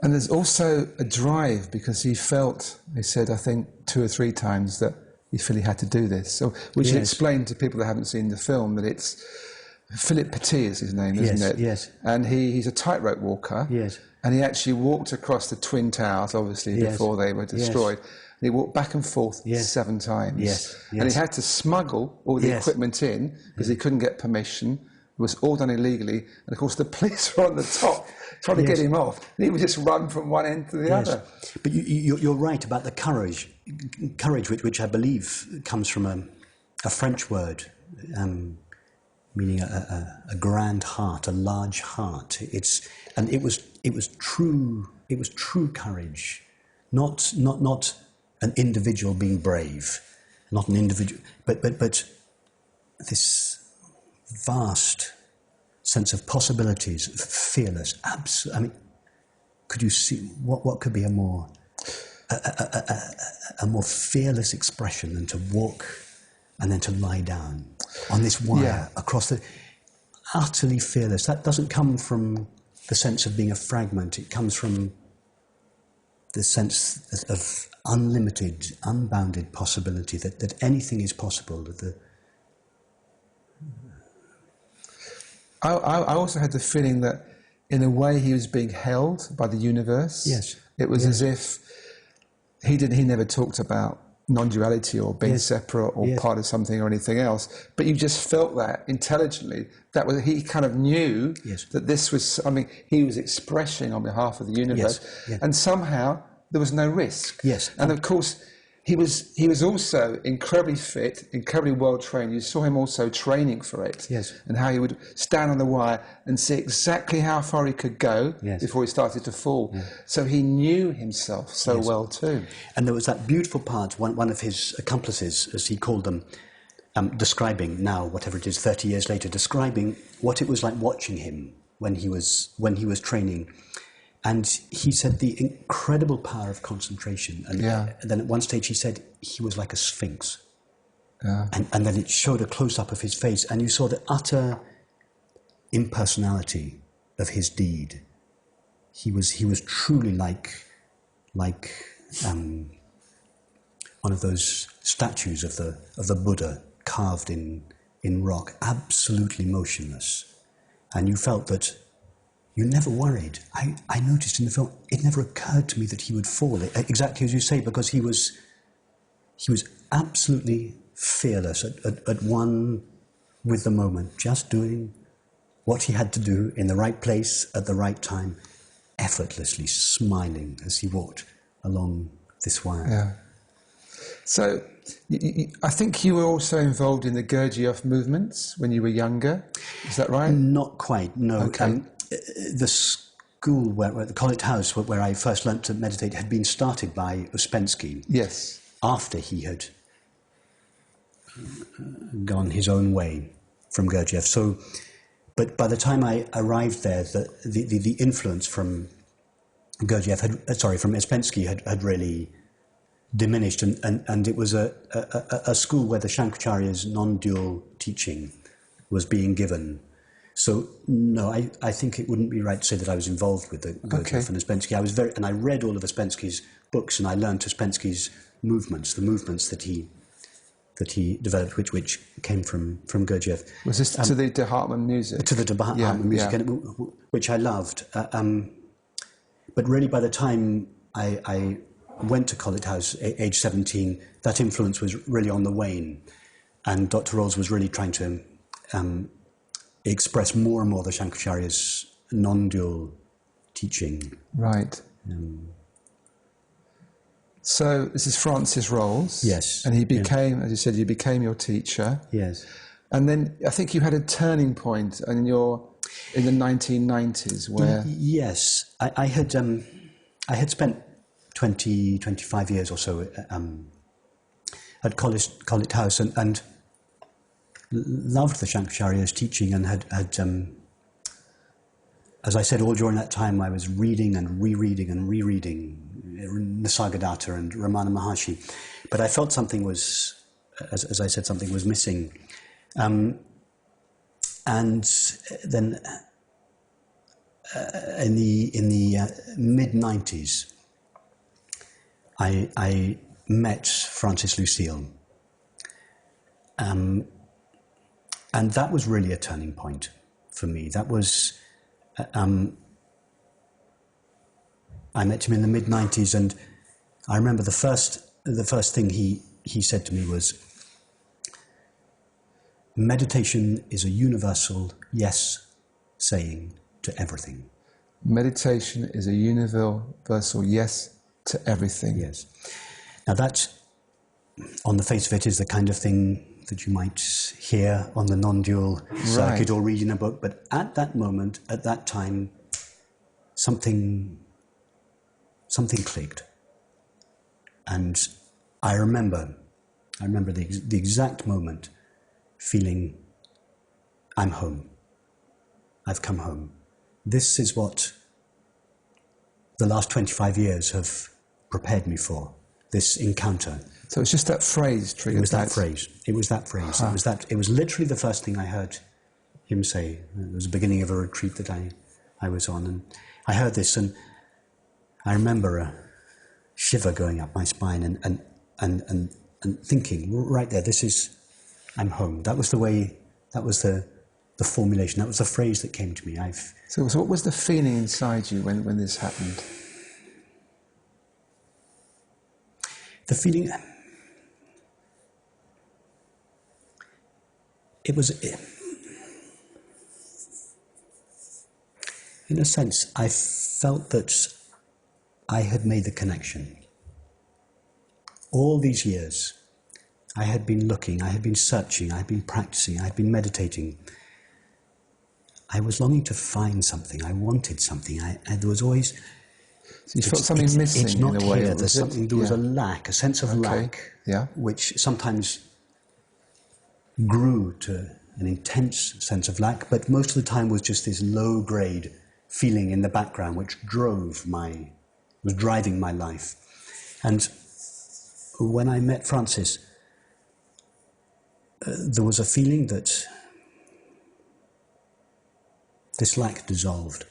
And there's also a drive, because he said, I think 2 or 3 times that he felt he had to do this. So we should explain to people that haven't seen the film that it's Philip Petit is his name, isn't it? Yes. And he's a tightrope walker. Yes. And he actually walked across the Twin Towers, obviously, before they were destroyed. Yes. And he walked back and forth 7 times. Yes. And he had to smuggle all the equipment in because he couldn't get permission. It was all done illegally. And of course, the police were on the top trying to get him off. And he would just run from one end to the other. But you're right about the courage, which I believe comes from a French word, meaning a grand heart, a large heart. It was true courage, not an individual being brave, not an individual, but this vast sense of possibilities, fearless, absolute. I mean, could you see what could be a more fearless expression than to walk and then to lie down on this wire across the, utterly fearless. That doesn't come from the sense of being a fragment. It comes from the sense of unlimited, unbounded possibility, that anything is possible. That I also had the feeling that in a way he was being held by the universe. Yes. It was as if he never talked about non-duality or being separate or part of something or anything else, but you just felt that intelligently, he kind of knew that this was something he was expressing on behalf of the universe, and somehow there was no risk. And of course he was also incredibly fit, incredibly well trained. You saw him also training for it, and how he would stand on the wire and see exactly how far he could go before he started to fall. So he knew himself so well too. And there was that beautiful part, one of his accomplices, as he called them, describing now, whatever it is, 30 years later, describing what it was like watching him when he was training. And he said the incredible power of concentration. And then at one stage he said he was like a sphinx. And then it showed a close-up of his face, and you saw the utter impersonality of his deed. He was truly like one of those statues of the Buddha carved in rock, absolutely motionless. And you felt that you never worried. I noticed in the film, it never occurred to me that he would fall, exactly as you say, because he was absolutely fearless, at one with the moment, just doing what he had to do in the right place at the right time, effortlessly smiling as he walked along this wire. So I think you were also involved in the Gurdjieff movements when you were younger. Is that right? Not quite, no. Okay. The school, the college house where I first learnt to meditate, had been started by Ouspensky. Yes. After he had gone his own way from Gurdjieff. So, but by the time I arrived there, the influence from Gurdjieff from Ouspensky had really diminished, and it was a school where the Shankaracharya's non-dual teaching was being given. So no, I think it wouldn't be right to say that I was involved with the Gurdjieff and Ouspensky. And I read all of Ouspensky's books, and I learned Ouspensky's movements, the movements that he developed, which came from Gurdjieff. Was this to the De Hartmann music? To the De Hartmann music, which I loved. But really, by the time I went to College House, age 17, that influence was really on the wane, and Dr. Rawls was really trying to express more and more the Shankaracharya's non-dual teaching. Right. So this is Francis Rawls. Yes. And he became, as you said, you became your teacher. Yes. And then I think you had a turning point in the 1990s where... Yes. I had spent 25 years or so at College House and loved the Shankaracharya's teaching, and had as I said, all during that time I was reading and rereading Nisargadatta and Ramana Maharshi, but I felt something was, as I said, something was missing. And then in the mid-90s, I met Francis Lucille. And that was really a turning point for me. That was, I met him in the mid-90s, and I remember the first thing he said to me was, meditation is a universal yes saying to everything. Meditation is a universal yes to everything. Yes. Now that, on the face of it, is the kind of thing that you might hear on the non-dual circuit or read in a book, but at that moment, at that time, something clicked. And I remember the exact moment, feeling, I'm home. I've come home. This is what the last 25 years have prepared me for, this encounter. So it's just that phrase triggered. It was that phrase. It was that phrase. Huh. It was literally the first thing I heard him say. It was the beginning of a retreat that I was on, and I heard this, and I remember a shiver going up my spine, and thinking, right there, this is, I'm home. That was the way. That was the formulation. That was the phrase that came to me. So what was the feeling inside you when this happened? The feeling. It was, in a sense, I felt that I had made the connection. All these years, I had been looking, I had been searching, I had been practicing, I had been meditating. I was longing to find something. I wanted something. There was always... So you felt something missing it's not in a way. Here. There's something. There was a lack, a sense of lack, which sometimes grew to an intense sense of lack, but most of the time was just this low-grade feeling in the background, which was driving my life. And when I met Francis, there was a feeling that this lack dissolved.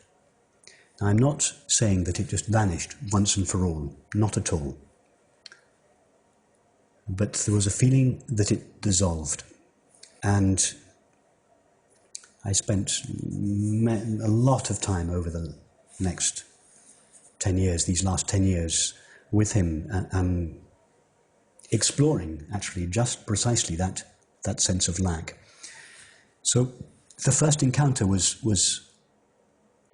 Now, I'm not saying that it just vanished once and for all, not at all. But there was a feeling that it dissolved. And I spent a lot of time over the next 10 years, these last 10 years, with him, exploring, actually, just precisely that sense of lack. So the first encounter was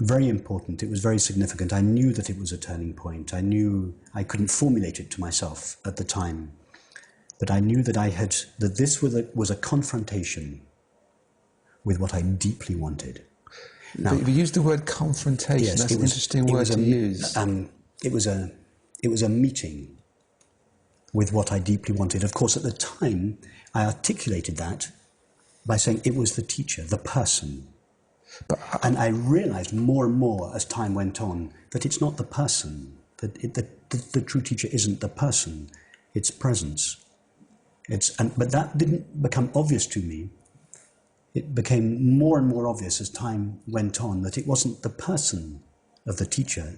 very important. It was very significant. I knew that it was a turning point. I knew I couldn't formulate it to myself at the time, but I knew that this was a confrontation with what I deeply wanted. Now, you used the word confrontation. Yes, that's an interesting word to use. It was a meeting with what I deeply wanted. Of course, at the time, I articulated that by saying it was the teacher, the person. And I realized more and more as time went on that it's not the person, that the true teacher isn't the person, it's presence. But that didn't become obvious to me. It became more and more obvious as time went on that it wasn't the person of the teacher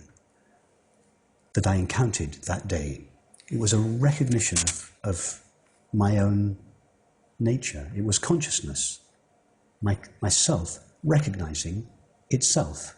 that I encountered that day. It was a recognition of my own nature. It was consciousness, myself recognizing itself.